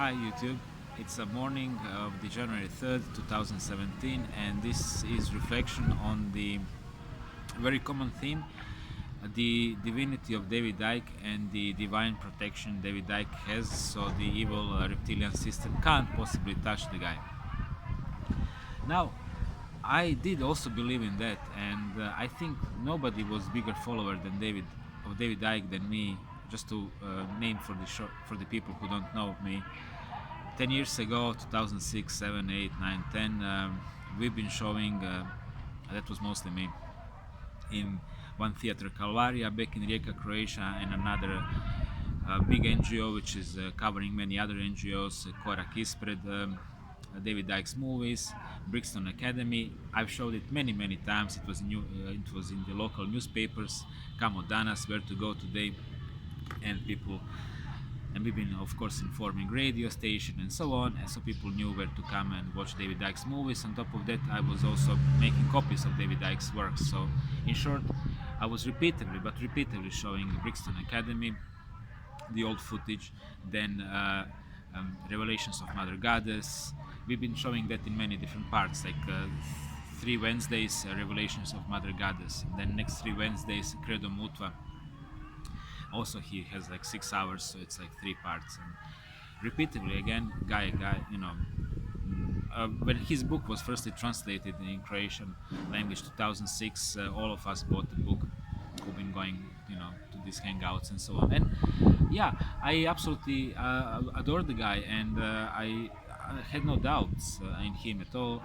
Hi YouTube, it's a morning of the January 3rd, 2017, and this is reflection on the very common theme, the divinity of David Icke and the divine protection David Icke has, so the evil reptilian system can't possibly touch the guy. Now, I did also believe in that, and I think nobody was bigger follower than David Icke than me. Just to name for the people who don't know me, 10 years ago, 2006, 7, 8, 9, 10, we've been showing, that was mostly me, in one theater Kalvarija back in Rijeka, Croatia, and another big NGO which is covering many other NGOs, Korak Ispred, David Icke's movies, Brixton Academy. I've showed it many times. It was in the local newspapers, Kamo Danas, Where to Go Today, and we've been of course informing radio station and so on, and so people knew where to come and watch David Icke's movies. On top of that, I was also making copies of David Icke's works. So in short, I was repeatedly showing Brixton Academy, the old footage, then Revelations of Mother Goddess. We've been showing that in many different parts, like 3 Wednesdays, Revelations of Mother Goddess, and then next 3 Wednesdays, Credo Mutua. Also, he has like 6 hours, so it's like 3 parts. And repeatedly again, guy, when his book was firstly translated in Croatian language, 2006, all of us bought the book, who've been going, to these hangouts and so on. And yeah, I absolutely adore the guy, and I had no doubts in him at all.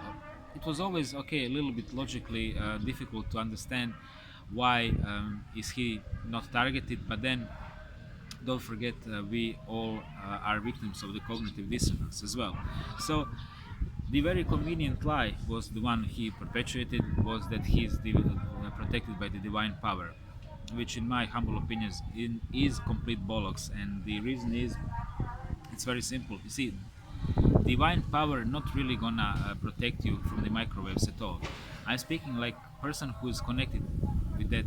It was always okay, a little bit logically difficult to understand why is he not targeted, but then don't forget we all are victims of the cognitive dissonance as well. So the very convenient lie was the one he perpetuated, was that he is protected by the divine power, which in my humble opinion is complete bollocks. And the reason is, it's very simple. You see, divine power not really gonna protect you from the microwaves at all. I'm speaking like person who is connected with that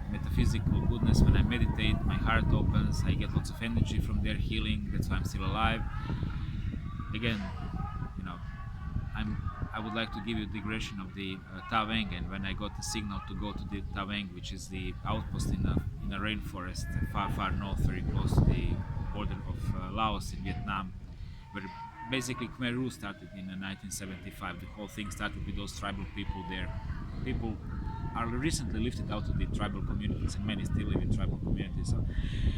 metaphysical goodness. When I meditate, my heart opens, I get lots of energy from their healing. That's why I'm still alive. Again, I would like to give you a digression of the Veng, and when I got the signal to go to the Veng, which is the outpost in a rainforest far north, very close to the border of Laos in Vietnam, where basically Khmer Rouge started in 1975. The whole thing started with those tribal people there. People are recently lifted out of the tribal communities, and many still live in tribal communities. So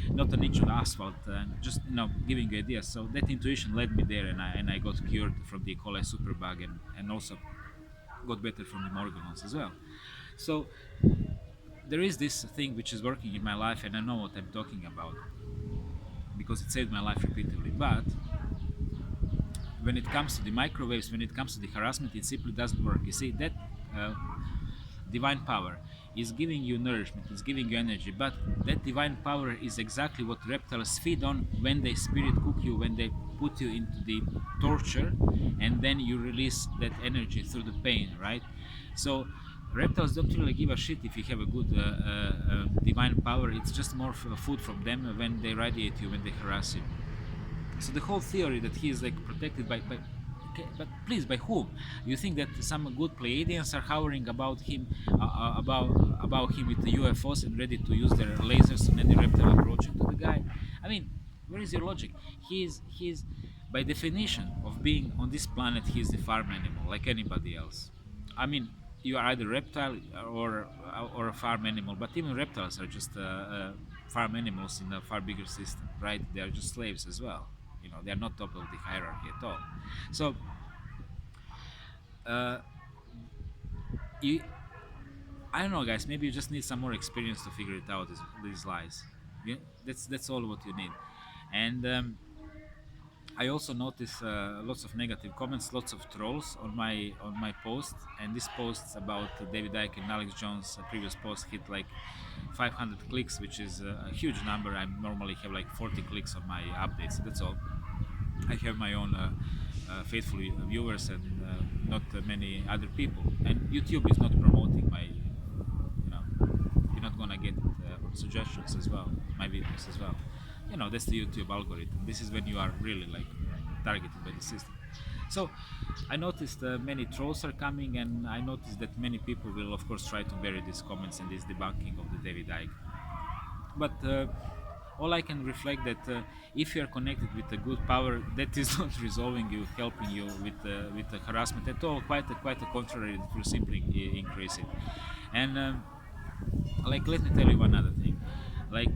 not an inch of asphalt, just giving you ideas. So that intuition led me there, and I got cured from the E.Coli Superbug, and also got better from the Morgellons as well. So there is this thing which is working in my life, and I know what I'm talking about because it saved my life repeatedly. But when it comes to the microwaves, when it comes to the harassment, it simply doesn't work. You see, that divine power is giving you nourishment, is giving you energy, but that divine power is exactly what reptiles feed on when they spirit cook you, when they put you into the torture, and then you release that energy through the pain, right? So reptiles don't really give a shit if you have a good divine power. It's just more food from them when they radiate you, when they harass you. So the whole theory that he is like protected by okay, but please, by whom? You think that some good Pleiadians are hovering about him, about him with the UFOs and ready to use their lasers and any reptile approaching to the guy? I mean, where is your logic? He is by definition of being on this planet, he is the farm animal like anybody else. I mean, you are either reptile or a farm animal, but even reptiles are just farm animals in a far bigger system, right? They are just slaves as well. They are not top of the hierarchy at all. So I don't know, guys, maybe you just need some more experience to figure it out, these lies. Yeah, that's all what you need. And I also notice lots of negative comments, lots of trolls on my post, and this post about David Icke and Alex Jones' previous post hit like 500 clicks, which is a huge number. I normally have like 40 clicks on my updates. That's all. I have my own faithful viewers and not many other people. And YouTube is not promoting my, you're not gonna get suggestions as well, my videos as well. That's the YouTube algorithm. This is when you are really like targeted by the system. So I noticed many trolls are coming, and I noticed that many people will, of course, try to bury these comments and this debunking of the David Icke. But all I can reflect that if you are connected with a good power, that is not resolving you, helping you with the harassment at all. Quite the contrary, it will simply increase it. And like, let me tell you one other thing. Like,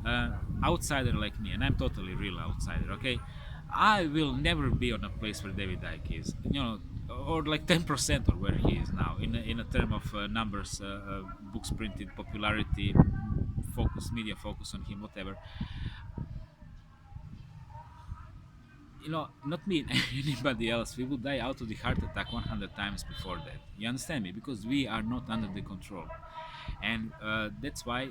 uh, outsider like me, and I'm totally real outsider. Okay, I will never be on a place where David Icke is. Or like 10% or where he is now in a term of numbers, books printed, popularity, focus, media focus on him, whatever. Not me, anybody else. We would die out of the heart attack 100 times before that. You understand me? Because we are not under the control, and that's why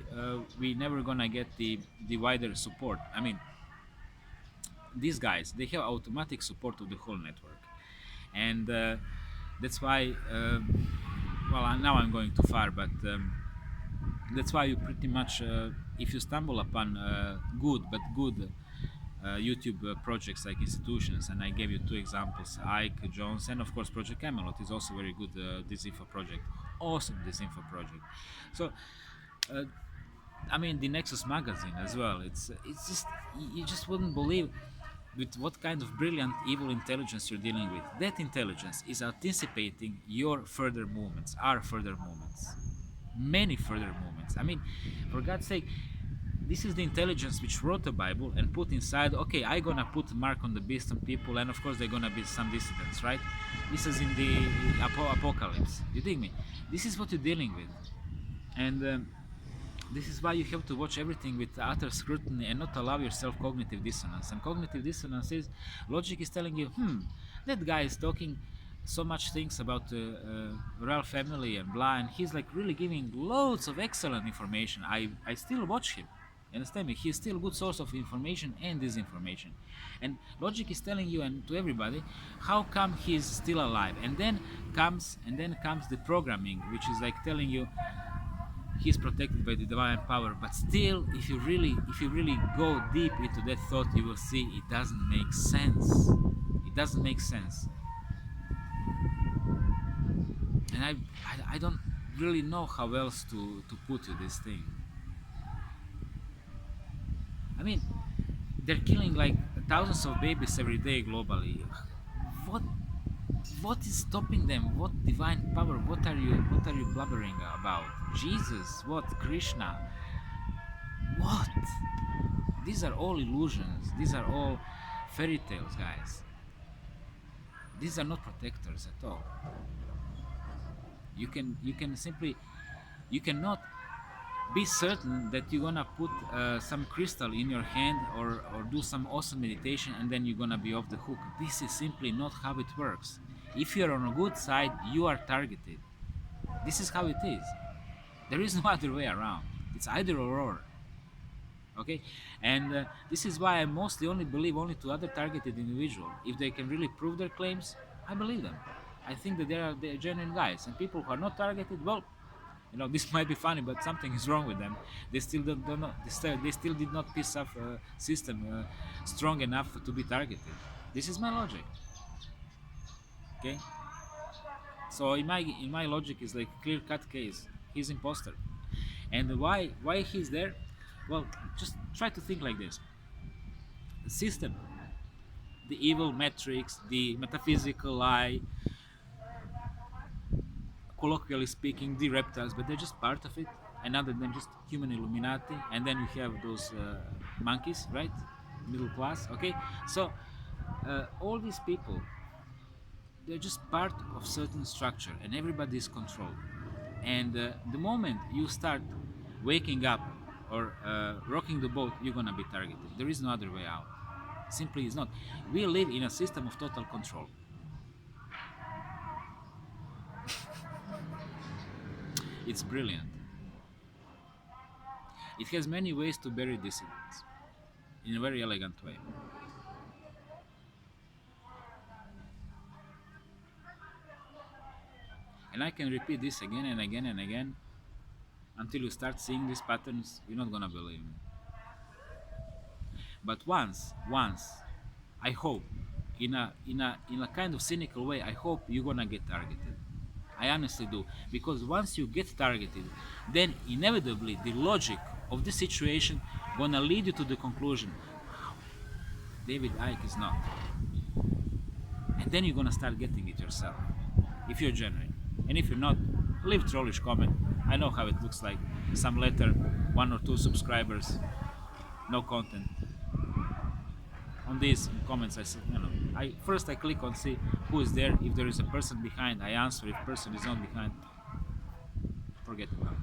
we never gonna get the wider support. I mean, these guys, they have automatic support of the whole network, and that's why. Well, now I'm going too far, but that's why you pretty much, if you stumble upon good YouTube projects like institutions, and I gave you two examples, Ike Jones, and of course Project Camelot is also very good disinfo project, awesome disinfo project. So uh, I mean, the Nexus magazine as well. It's just, you just wouldn't believe with what kind of brilliant evil intelligence you're dealing with. That intelligence is anticipating your further movements, our further movements, many further movements. I mean, for God's sake, this is the intelligence which wrote the Bible and put inside. Okay, I gonna put mark on the beast on people, and of course they're gonna be some dissidents, right? This is in the apocalypse. You dig me? This is what you're dealing with, and. This is why you have to watch everything with utter scrutiny and not allow yourself cognitive dissonance. And cognitive dissonance is logic is telling you, that guy is talking so much things about the royal family and blah, and he's like really giving loads of excellent information. I still watch him. You understand me? He's still a good source of information and disinformation. And logic is telling you and to everybody how come he's still alive. And then comes the programming, which is like telling you he's protected by the divine power. But still, if you really go deep into that thought, you will see it doesn't make sense. It doesn't make sense. And I don't really know how else to put you this thing. I mean, they're killing like thousands of babies every day globally. What what is stopping them? What divine power? What are you blubbering about? Jesus? What? Krishna? What? These are all illusions. These are all fairy tales, guys. These are not protectors at all. You can simply, you cannot be certain that you're gonna put some crystal in your hand, or do some awesome meditation, and then you're gonna be off the hook. This is simply not how it works. If you're on a good side, you are targeted. This is how it is. There is no other way around. It's either or. Okay, and this is why I mostly only believe only to other targeted individual. If they can really prove their claims, I believe them. I think that they're genuine guys, and people who are not targeted, well, this might be funny, but something is wrong with them. They still don't know. They still did not piss off a system strong enough to be targeted. This is my logic. Okay. So in my logic is like clear cut case. He's imposter, and why he's there? Well, just try to think like this. The system, the evil metrics, the metaphysical lie, colloquially speaking, the reptiles, but they're just part of it, and other than just human Illuminati. And then you have those monkeys, right? Middle class, okay? So, all these people, they're just part of certain structure, and everybody is controlled. And the moment you start waking up or rocking the boat, you're gonna be targeted. There is no other way out. Simply is not. We live in a system of total control. It's brilliant. It has many ways to bury dissidents in a very elegant way. And I can repeat this again and again and again until you start seeing these patterns. You're not gonna believe me. But once, I hope in a kind of cynical way, I hope you're gonna get targeted. I honestly do, because once you get targeted, then inevitably the logic of the situation gonna lead you to the conclusion, David Icke is not, and then you're gonna start getting it yourself, if you're genuine. And if you're not, leave trollish comment. I know how it looks like. Some letter, 1 or 2 subscribers, no content. On these comments, I said, first I click on see who is there. If there is a person behind, I answer. If person is not behind, forget about it.